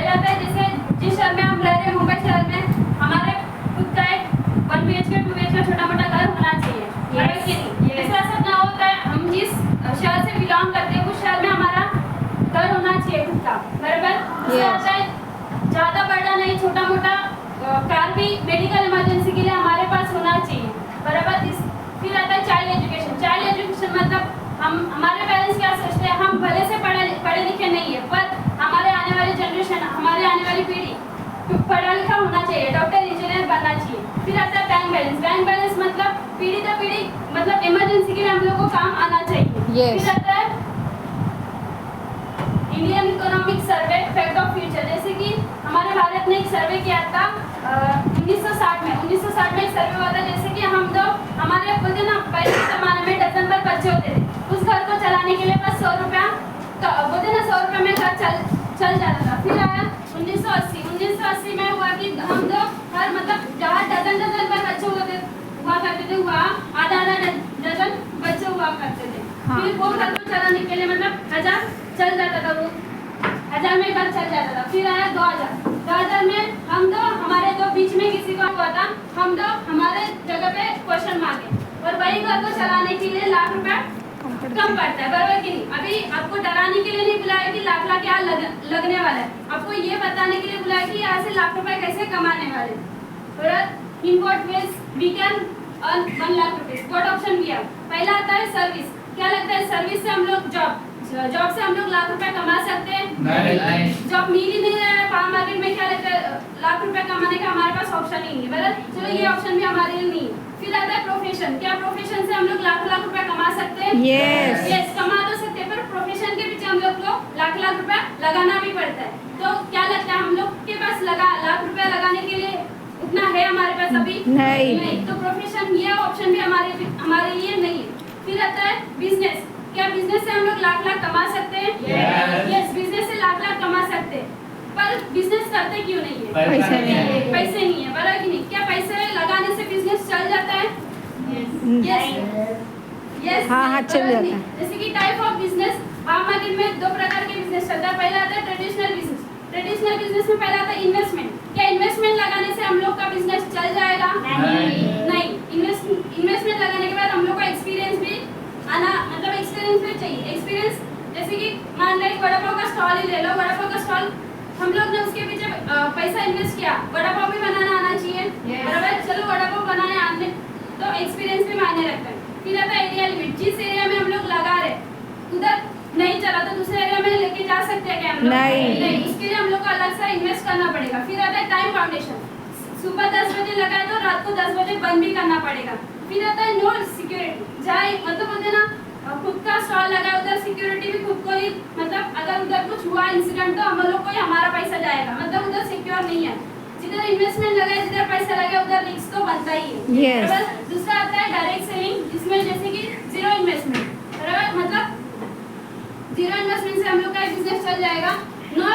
पहला आता है जैसे जिस शहर में हम रह रहे हैं, मुंबई शहर में, हमारे खुद का एक 1 BHK 2 BHK छोटा मोटा घर होना चाहिए। बराबर कि नहीं? ऐसा सब ना होता है, हम जिस शहर से बिलोंग करते हैं उस शहर में हमारा घर होना चाहिए खुद का। बराबर? इससे आता है ज़्यादा बड़ा नहीं, छोटा मोटा कार भी मेडिकल इमरजेंसी के लिए हमारे पास होना चाहिए। बराबर? फिर आता है चाइल्ड एजुकेशन। चाइल्ड एजुकेशन मतलब हमारे पेरेंट्स क्या सोचते हैं, हम भले से पढ़े लिखे नहीं है, पर हमारे आने वाली जनरेशन, हमारे आने वाली पीढ़ी पढ़ा लिखा होना चाहिए, डॉक्टर इंजीनियर बनना चाहिए। फिर आता है बैंक बैलेंस। बैंक बैलेंस मतलब पीढ़ी दर पीढ़ी, मतलब इमरजेंसी के लिए हम लोग को काम आना चाहिए। फिर आता है Indian economic survey fact of future. जैसे कि हमारे भारत ने एक सर्वे किया था 1960 में। 1960 में एक सर्वे हुआ था, जैसे कि हम लोग हमारे बोलते ना पहले के ज़माने में डजन भर बच्चे होते थे, उस घर को चलाने के लिए बस 100 रुपया बोलते ना 100 रुपये में घर चल जाता था। फिर आया 1980 में हुआ कि हम लोग हर मतलब जहाँ डजन पर बच्चे हुआ करते थे, वहाँ आधा डजन बच्चे हुआ करते थे। फिर वो घर को चलाने के लिए मतलब 1000 चल जाता था, वो 1000 में घर चल जाता था। फिर आया 2000 में हम लोग हमारे दो बीच में किसी को हुआ था, हम लोग हमारे जगह पे क्वेश्चन मांगे और वही घर को चलाने के लिए लाख रुपया कम पड़ता है। बराबर कि नहीं? अभी आपको डराने के लिए नहीं बुलाया कि लाख यहाँ लगने वाला है, आपको ये बताने के लिए बुलाया कि यहाँ से लाख रुपए कैसे कमाने वाले। In what ways we can earn 1 lakh rupaye. What option दिया? पहला आता है सर्विस। क्या लगता है सर्विस से हम लोग जॉब से हम लोग लाख रुपए कमा सकते हैं? नहीं। जॉब मिल ही नहीं रहा है फार्म मार्केट में, क्या लगता है लाख रुपए कमाने का हमारे पास ऑप्शन ही नहीं है। बराबर? चलो ये ऑप्शन भी हमारे लिए नहीं है। फिर आता है प्रोफेशन। क्या प्रोफेशन से हम लोग लाख रुपए कमा सकते हैं? यस, कमा तो सकते हैं, पर प्रोफेशन के पीछे हम लोग को लाख रुपए लगाना भी पड़ता है। तो क्या लगता है हम लोग के पास लाख रुपए लगाने के लिए उतना है हमारे पास अभी? नहीं। तो प्रोफेशन ये ऑप्शन भी हमारे लिए नहीं है। फिर आता है बिजनेस। क्या बिजनेस से हम लोग लाख कमा सकते हैं? यस, बिजनेस से लाख कमा सकते हैं, पर बिजनेस करते क्यों नहीं है? पैसे नहीं है। बराबर कि नहीं? क्या पैसे लगाने से बिजनेस चल जाता है? यस, हाँ चल जाता है। जैसे कि टाइप ऑफ बिजनेस मार्केट में 2 प्रकार के बिजनेस चलता है। पहला आता है ट्रेडिशनल बिजनेस। ट्रेडिशनल बिजनेस में पहला आता है इन्वेस्टमेंट। क्या इन्वेस्टमेंट लगाने से हम लोग का बिजनेस चल जाएगा? नहीं। इन्वेस्टमेंट लगाने के बाद हम लोग का एक्सपीरियंस भी आना, मतलब एक्सपीरियंस भी चाहिए। एक्सपीरियंस जैसे कि मान लो वड़ा पाव का स्टॉल ही ले लो। वड़ा पाव का स्टॉल हम लोग ने उसके पीछे पैसा इन्वेस्ट किया, वड़ा पाव भी बनाना आना चाहिए। बराबर? चलो वड़ा पाव बनाने आने तो एक्सपीरियंस भी मायने रखता है। फिर आता है एरिया लिमिट। जिस एरिया में हम लोग लगा रहे उधर नहीं चला तो दूसरे एरिया में लेके जा सकते हैं क्या हम लोग? नहीं। उसके लिए हम लोग को अलग से इन्वेस्ट करना पड़ेगा। फिर आता है टाइम फाउंडेशन। सुबह 10 बजे लगाए तो रात को 10 बजे बंद भी करना पड़ेगा। फिर आता है नो सिक्योरिटी। जहाँ मतलब बोलते ना खुद का स्टॉल लगा उधर सिक्योरिटी भी खुद को ही, मतलब अगर उधर कुछ हुआ इंसिडेंट तो हम लोग को ही हमारा पैसा जाएगा, मतलब उधर सिक्योर नहीं है। जिधर इन्वेस्टमेंट लगा जिधर पैसा लगा उधर रिस्क तो बनता ही है। बराबर? दूसरा आता है डायरेक्ट सेलिंग, जिसमें जैसे कि जीरो इन्वेस्टमेंट। बराबर? मतलब जीरो इन्वेस्टमेंट से हम लोग का बिजनेस चल जाएगा। नो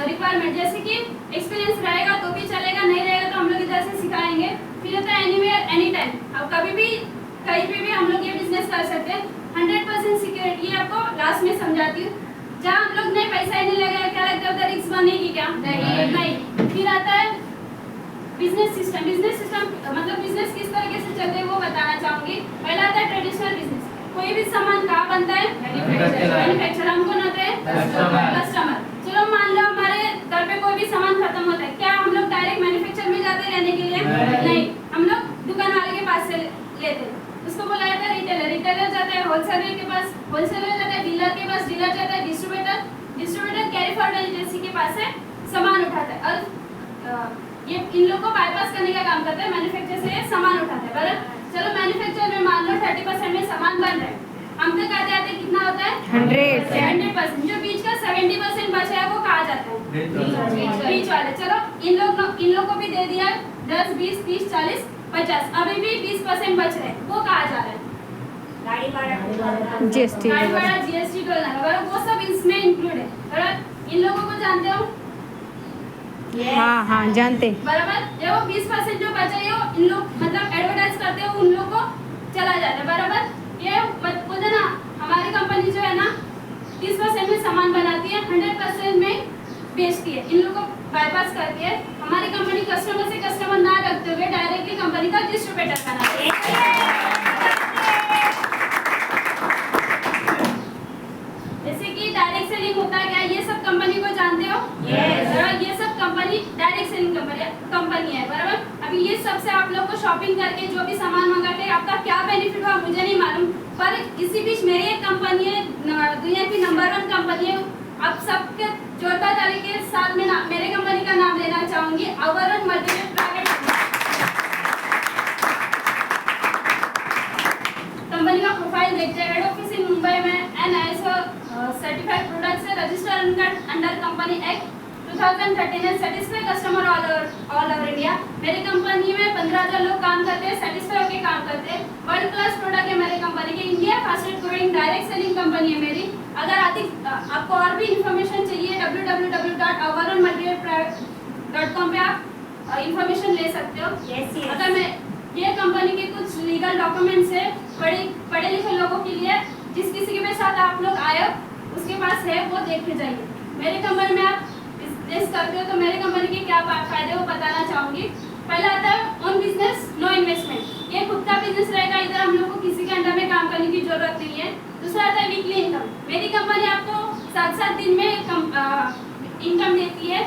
रिक्वायरमेंट, जैसे कि एक्सपीरियंस रहेगा तो भी चलेगा, नहीं रहेगा तो हम लोग इधर से सिखाएंगे। फिर आता है एनीवेयर एनी टाइम। अब कभी भी कहीं पे भी हम लोग ये बिजनेस कर सकते हैं। 100% सिक्योरिटी। ये आपको लास्ट में समझाती हूँ। जहाँ हम लोग ने पैसा ही नहीं लगाया, क्या लगता है उधर रिस्क बनेगी क्या? नहीं। फिर आता है बिजनेस सिस्टम। बिजनेस सिस्टम मतलब बिजनेस किस तरीके से चलते हैं वो बताना चाहूंगी। पहला आता है ट्रेडिशनल बिजनेस। कोई भी सामान कहाँ बनता है? मैन्युफैक्चर। हम कौन होते हैं? कस्टमर। चलो मान लो हमारे घर पे कोई भी सामान खत्म होता है, क्या हम लोग डायरेक्ट मैन्युफैक्चर में जाते हैं लेने के लिए? नहीं। हम लोग दुकान वाले के पास से लेते हैं, उसको बोला जाता है रिटेलर। रिटेलर जाता है होलसेलर के पास, होलसेलर जाता है डीलर के पास, डीलर जाता है डिस्ट्रीब्यूटर कैरी फॉरवर्ड एजेंसी के पास से सामान उठाता है। और ये इन लोगों को बाईपास करने का काम करता है, मैन्युफैक्चर से सामान उठाता है। बराबर? चलो मैन्युफैक्चर में मान लो 30% में सामान बन रहा है, हम तक आते आते कितना होता है? 100%। जो बीच का 70% बचा है वो कहा जाता है? बीच वाले। चलो इन लोग को भी दे दिया 10, 20, 30, 40, 50, अभी भी 20% बच रहे हैं, वो कहा जा रहा है? गाड़ी भाड़ा, जीएसटी टोल लगा, वो सब इसमें इंक्लूड है। बराबर? इन लोगों को जानते हो? हाँ जानते। बराबर? ये वो 20% जो बचा है इन लोग मतलब एडवर्टाइज करते हैं, उन लोग को चला जाता है। बराबर? ये बोलते ना हमारी कंपनी जो है ना 30% में सामान बनाती है, 100% में बेचती है, इन लोगों को बाईपास करती है। हमारी कंपनी कस्टमर से कस्टमर ना रखते हुए डायरेक्टली कंपनी का डिस्ट्रीब्यूटर बनाती है। जैसे कि डायरेक्ट सेलिंग होता है क्या, ये सब कंपनी को जानते हो? yes. ये सब कंपनी डायरेक्ट सेलिंग कंपनी है, बराबर। अभी ये सबसे आप लोग को शॉपिंग करके जो भी सामान मंगा के आपका क्या बेनिफिट हुआ मुझे नहीं मालूम, पर इसी बीच मेरी एक कंपनी है, दुनिया की नंबर 1 कंपनी है। आप सबके जोरदार ताली के साथ में मेरे कंपनी का नाम लेना चाहूंगी, अवरण मल्टीमेट प्राइवेट। कंपनी का प्रोफाइल देखते हैं, हेड ऑफिस इन मुंबई में, NISO सर्टिफाइड प्रोडक्ट्स है, रजिस्टर्ड अंडर कंपनी एक्ट 2013 है, satisfy customer all over India. मेरी कंपनी में 15,000 लोग काम करते हैं, सेटिस्फाई होकर काम करते हैं। वर्ल्ड क्लास प्रोडक्ट है मेरे कंपनी के, India fastest growing direct selling company है मेरी। अगर आपको और भी इंफॉर्मेशन चाहिए www.avaronmultimedia.com पे आप इंफॉर्मेशन ले सकते हो। अगर मैं ये कंपनी के कुछ लीगल डॉक्यूमेंट्स है पढ़े लिखे लोगों के लिए, जिस किसी के साथ आप लोग आए हो उसके पास है, वो देख के जाइए। मेरी कंपनी में आप बिजनेस करते हो तो मेरी कंपनी के क्या फायदे वो बताना चाहूँगी। पहला आता है ऑन बिजनेस नो इन्वेस्टमेंट, ये खुद का बिजनेस रहेगा, इधर हम लोग को किसी के अंडर में काम करने की जरूरत नहीं है। दूसरा आता है वीकली इनकम, मेरी कंपनी आपको 7-7 दिन में इनकम देती है।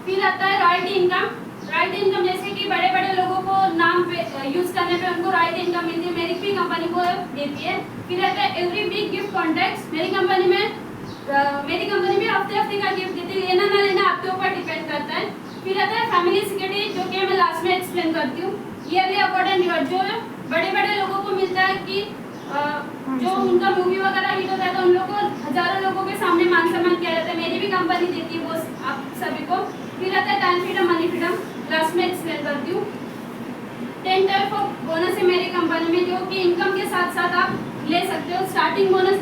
फिर आता है रॉयल्टी इनकम, रॉयल्टी इनकम जैसे कि बड़े बड़े लोगों को नाम पे यूज करने पे उनको रॉयल्टी इनकम मिलती है, मेरी भी कंपनी को देती है। फिर आता है एवरी वीक गिफ्ट कॉन्ट्रैक्ट्स, मेरी कंपनी में हफ्ते का गिफ्ट देती है, लेना ना लेना आपके ऊपर डिपेंड करता है। फिर आता है फैमिली सिक्योरिटी, जो कि मैं लास्ट में एक्सप्लेन करती हूँ। ईयरली अवार्ड एंड रिवॉर्ड, जो बड़े बड़े लोगों को मिलता है कि जो उनका मूवी वगैरह हिट होता है तो उन लोगों को हजारों लोगों के सामने मान सम्मान किया जाता है, मेरी भी कंपनी देती है वो आप सभी को। फिर आता है time freedom money freedom, last में एक्सप्लेन करती हूँ। 10 टाइप ऑफ बोनस है मेरी कंपनी में, जो कि इनकम के साथ साथ आप ले सकते हो। स्टार्टिंग बोनस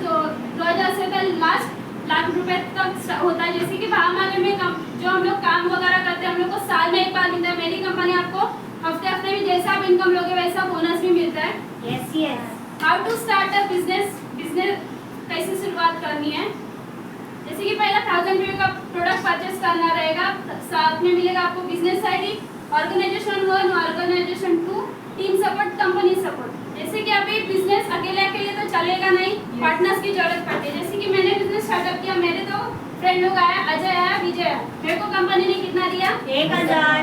2000 से लास्ट लाख रुपए तक होता है। जैसे कि भाव मार्केट में जो हम लोग काम वगैरह करते हैं हम लोग को साल में एक बार मिलता है, मेरी कंपनी आपको हफ्ते में जैसा आप इनकम लोगे वैसा बोनस भी मिलता है। How to start a business कैसे शुरुआत करनी है। जैसे कि पहला 1000 रुपये का प्रोडक्ट परचेस करना रहेगा, साथ में मिलेगा आपको business ID, organisation 1, organisation 2, team support, company support. जैसे कि अभी बिजनेस अकेले तो चलेगा नहीं, पार्टनर्स की जरूरत पड़ती है। जैसे कि मैंने बिजनेस स्टार्टअप किया, मेरे तो फ्रेंड लोग आया, अजय आया, विजय आया, मेरे को कंपनी ने कितना दिया 1000।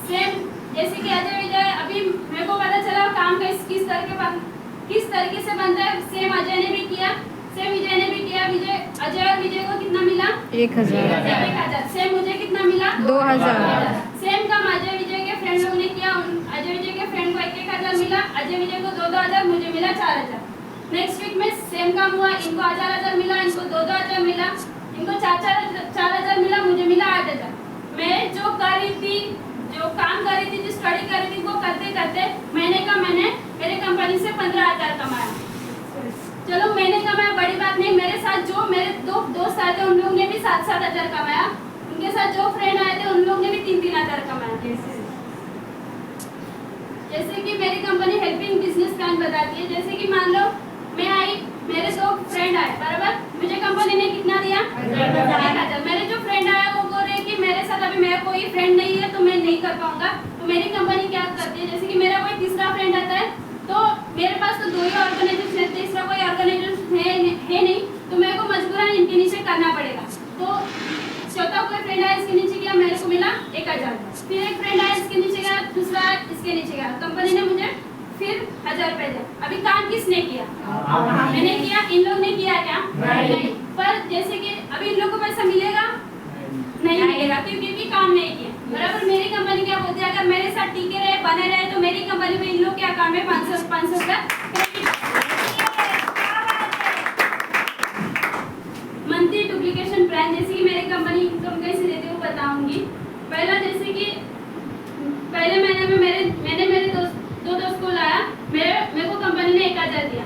सेम जैसे कि अजय विजय, अभी मेरे को पता चला काम किस तरीके से बनता है, सेम अजय ने भी किया, सेम विजय ने भी किया। अजय और विजय को कितना मिला 1000। सेम मुझे कितना मिला 2000। सेम काम अजय विजय के फ्रेंड लोग ने किया, अजय विजय के फ्रेंड को 1,000 मिला, अजय विजय को 2,000, मुझे मिला 4000। नेक्स्ट वीक में सेम काम हुआ, इनको 1000 मिला, इनको 2,000 मिला, इनको 4,000 मिला, मुझे मिला 8,000। मैं जो काम कर रही थी, जो स्टडी कर रही थी, वो करते करते मैंने मेरे कंपनी से 15,000 कमाया। चलो मैंने कमाया, बड़ी बात नहीं। मेरे साथ जो मेरे दो दोस्त आए थे उन लोग ने भी 7,000 कमाया, उनके साथ जो फ्रेंड आए थे उन लोग ने भी 3,000 कमाया। जैसे कि मेरी कंपनी हेल्पिंग बिजनेस प्लान बताती है। जैसे कि मान लो मैं आई, मेरे 2 फ्रेंड आए, बराबर, मुझे कंपनी ने कितना दिया 1,000। मेरे जो फ्रेंड आया वो बोल रहे कि मेरे साथ अभी मेरा कोई फ्रेंड नहीं है तो मैं नहीं कर पाऊंगा, तो मेरी कंपनी क्या करती है, जैसे कि मेरा कोई तीसरा फ्रेंड आता है तो मेरे पास तो 2 ही ऑर्गेनाइजेशन है, तीसरा कोई ऑर्गेनाइजेशन है नहीं, तो मेरे को मजबूरन इनके नीचे करना पड़ेगा। तो चौथा कोई फ्रेंड आया, इसके नीचे किया, मेरे को मिला 1,000। फिर एक फ्रेंड आया, इसके नीचे गया, दूसरा इसके नीचे गया, कंपनी ने मुझे फिर 1000 रुपए दिया। अभी काम किसने किया? मैंने किया। इन लोग ने किया क्या? नहीं। पर जैसे कि अभी इन लोग को पैसा मिलेगा नहीं मिलेगा, क्योंकि काम नहीं किया, बराबर। मेरी कंपनी क्या बोलती है, अगर मेरे साथ टिके रहे, बने रहे, तो मेरी कंपनी में इन लोग के अकाउंट में 500 रुपया मंथली डुप्लीकेशन प्लान। जैसे कि मेरी कंपनी इनकम कैसे देती है वो बताऊंगी। पहला, जैसे कि पहले महीने में मैंने मेरे दो दोस्त को लाया, मेरे को कंपनी ने 1,000 दिया।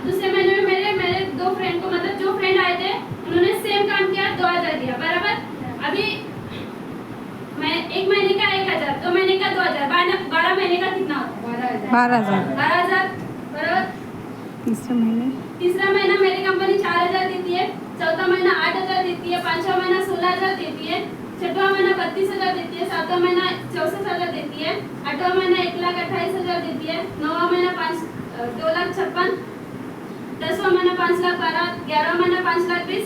दूसरे महीने में मेरे 2 फ्रेंड को, मतलब जो फ्रेंड आए थे उन्होंने सेम काम किया, 2,000 दिया, बराबर। अभी मैं 1 महीने का 1,000, 2 महीने का 2,000, 12 महीने का कितना होता है 12,000, बराबर। तीसरा महीना मेरी कंपनी 4,000 देती है, चौथा महीना 8,000 देती है, पांचवा महीना 16,000 देती है, छठवां महीना 32,000 देती है, सातवां महीना 64,000 देती है, आठवां महीना 1,28,000 देती है, नौवां महीना 2,56,000, 10वां महीना 5,12,000, 11वां महीना 5,20,000,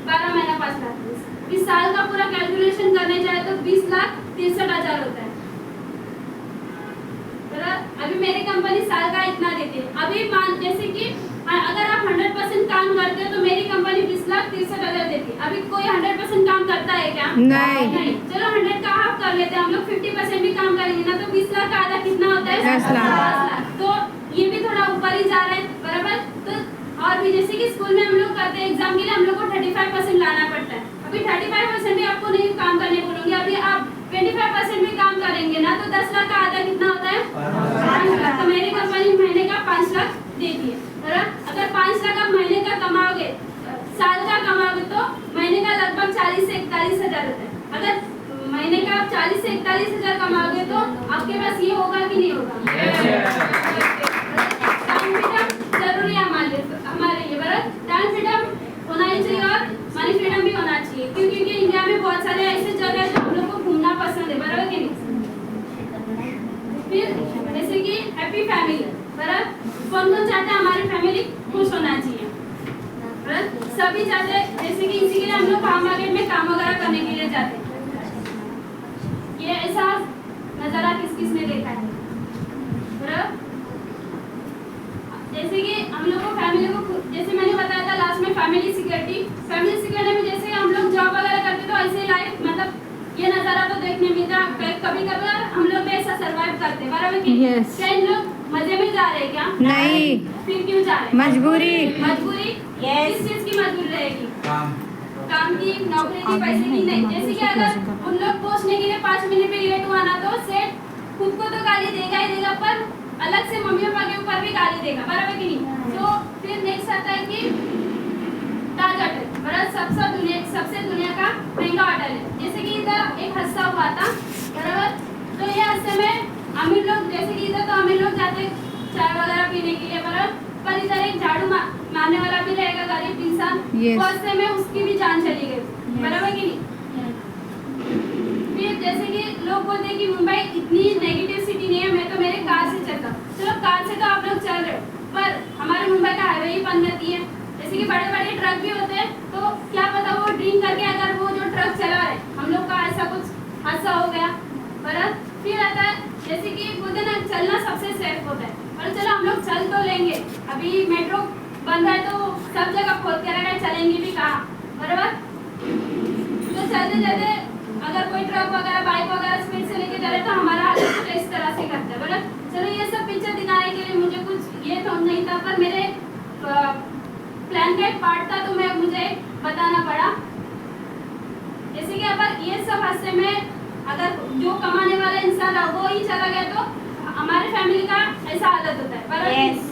12वां महीना 5,20,000। इस साल का पूरा कैलकुलेशन करने जाए तो 20,63,000 होता है। अभी मेरी कंपनी साल का इतना देती है। अभी मान जैसे कि अगर आप 100% काम करते हो तो मेरी कंपनी 20,63,000 देती है। अभी कोई 100% काम करता है क्या? नहीं। चलो 100 का हाफ कर लेते हैं हम लोग, 50% भी काम करेंगे ना तो 20 लाख का आधा कितना होता है? 10 लाख। तो ये भी थोड़ा ऊपर ही जा रहा है, बराबर। तो और भी जैसे कि स्कूल में हम लोग करते हैं एग्जाम के लिए हम लोग को 35% लाना पड़ता है। अभी 35% भी आपको नहीं काम करने बोलूंगी, अभी आप 25% भी काम करेंगे ना तो 10 लाख का आधा कितना होता है? 5 लाख। तो मेरी कंपनी महीने का 5 लाख देती है। अगर 5 लाख आप महीने का कमाओगे, साल का कमाओगे तो महीने का लगभग 40 से 41,000 होता है। अगर महीने का आप 40 से 41,000 कमाओगे तो आपके पास ये होगा कि नहीं होगा? टाइम फ्रीडम जरूरी है हमारे लिए, बराबर। टाइम फ्रीडम होना ही चाहिए और मनी फ्रीडम भी होना चाहिए, क्योंकि इंडिया में बहुत सारे ऐसे जगह है जो हम लोग को घूमना पसंद है, बराबर कि नहीं? फिर जैसे कि हैप्पी फैमिली, बराबर। कौन कौन चाहते हैं हमारी फैमिली खुश होना चाहिए, बराबर। सभी चाहते हैं, जैसे कि इसी के लिए हम लोग फार्म मार्केट में काम वगैरह करने के लिए जाते हैं। ये ऐसा नजारा किस किस ने देखा है, बराबर। जैसे कि हम लोग को फैमिली को, जैसे मैंने बताया था लास्ट में, फैमिली सिक्योरिटी में जैसे हम लोग जॉब वगैरह करते तो ऐसे लाइफ मतलब ये नजारा तो देखने मिलता। कभी कभी हम लोग भी ऐसा सर्वाइव करते, बराबर कि yes. क्या इन लोग मजे में जा रहे हैं क्या? नहीं। फिर क्यों जा रहे हैं? मजबूरी। किस चीज की मजबूरी रहेगी? काम की, नौकरी की, पैसे की नहीं। जैसे कि अगर उन लोग पहुंचने के लिए 5 मिनट भी लेट हुआ ना तो सेठ खुद को तो गाली देगा ही देगा, पर अलग से मम्मी पापा के ऊपर भी गाली देगा, बराबर कि नहीं? तो फिर नेक्स्ट आता है कि ताज होटल, बराबर। सबसे दुनिया का महंगा होटल है। जैसे कि इधर एक हादसा हुआ था, बराबर। तो ये हादसे में अमीर लोग, जैसे कि इधर तो अमीर लोग जाते चाय वगैरह पीने के लिए, बराबर। पर इधर एक झाड़ू मारने वाला भी रहेगा, गरीब इंसान। हादसे में उसकी भी जान चली गई, बराबर कि नहीं? फिर जैसे कि लोग बोलते हैं कि मुंबई इतनी नेगेटिव सिटी नहीं है, मैं तो मेरे कार से चलता। चलो कार से तो आप लोग चल रहे हो, पर हमारे मुंबई का हाईवे ही बंद रहती है। जैसे कि बड़े बड़े ट्रक भी होते हैं, तो क्या पता वो ड्रिंक करके अगर वो जो ट्रक चला रहे, हम लोग का ऐसा कुछ हादसा हो गया, बराबर। फिर आता है जैसे कि बोलते ना चलना सबसे सेफ होता है, पर चलो हम लोग चल तो लेंगे। अभी मेट्रो बंद है तो सब जगह खोल के रखा है, चलेंगे भी कहाँ, बराबर। तो चलते चलते अगर कोई ट्रक वगैरह बाइक वगैरह स्पीड से लेके जा रहे तो हमारा हालत कुछ इस तरह से करता है, बराबर। चलो ये सब पिक्चर दिखाने के लिए मुझे कुछ ये तो नहीं था, पर मेरे प्लान का एक पार्ट था तो मुझे बताना पड़ा। जैसे कि अगर ये सब हादसे में अगर जो कमाने वाला इंसान है वो ही चला गया तो हमारे फैमिली का ऐसा हालत होता है, बराबर।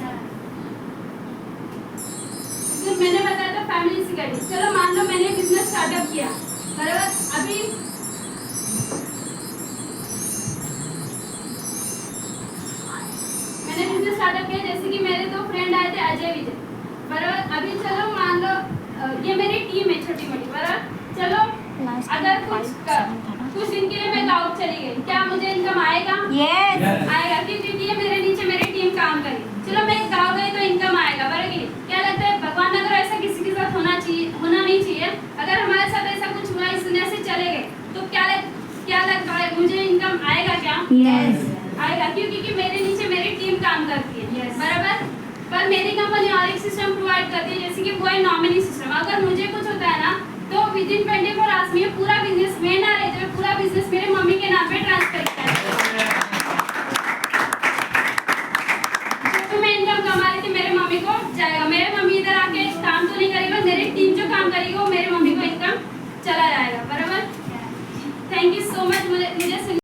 मैंने बताया था फैमिली सिक्योरिटी। चलो मान लो मैंने बिजनेस स्टार्टअप किया, बराबर। अभी मैंने बिजनेस स्टार्टअप किया, जैसे कि मेरे 2 फ्रेंड आए थे, अजय विजय, बराबर। अभी चलो मान लो ये मेरी टीम है छोटी मोटी, बराबर। चलो अगर कुछ दिन के लिए मैं गाँव चली गई, क्या मुझे इनकम आएगा? yes. आएगा, क्योंकि ये मेरे नीचे मेरी टीम काम करी। चलो मैं गाँव गई तो इनकम आएगा, बराबर कि नहीं? क्या लगता है भगवान अगर ऐसा किसी के साथ होना नहीं चाहिए। अगर हमारे साथ ऐसा कुछ हुआ, इस दुनिया से चले गए तो क्या लगता है मुझे इनकम आएगा क्या? yes. आएगा, क्योंकि मेरे नीचे मेरी टीम काम करती है, बराबर। पर मेरी कंपनी और एक सिस्टम प्रोवाइड करती है, जैसे कि वो है नॉमिनी सिस्टम। अगर मुझे कुछ होता है ना तो विदिन 24 आवर्स में पूरा बिजनेस मैं ना रहते हुए पूरा बिजनेस मेरे मम्मी के नाम पे ट्रांसफर किया है। तो मैं इनकम कमा रही थी, मेरे मम्मी को जाएगा। मेरे मम्मी इधर आके काम तो नहीं करेगी, मेरी टीम जो काम करेगी वो मेरे मम्मी को इनकम चला जाएगा, बराबर। थैंक यू सो मच मुझे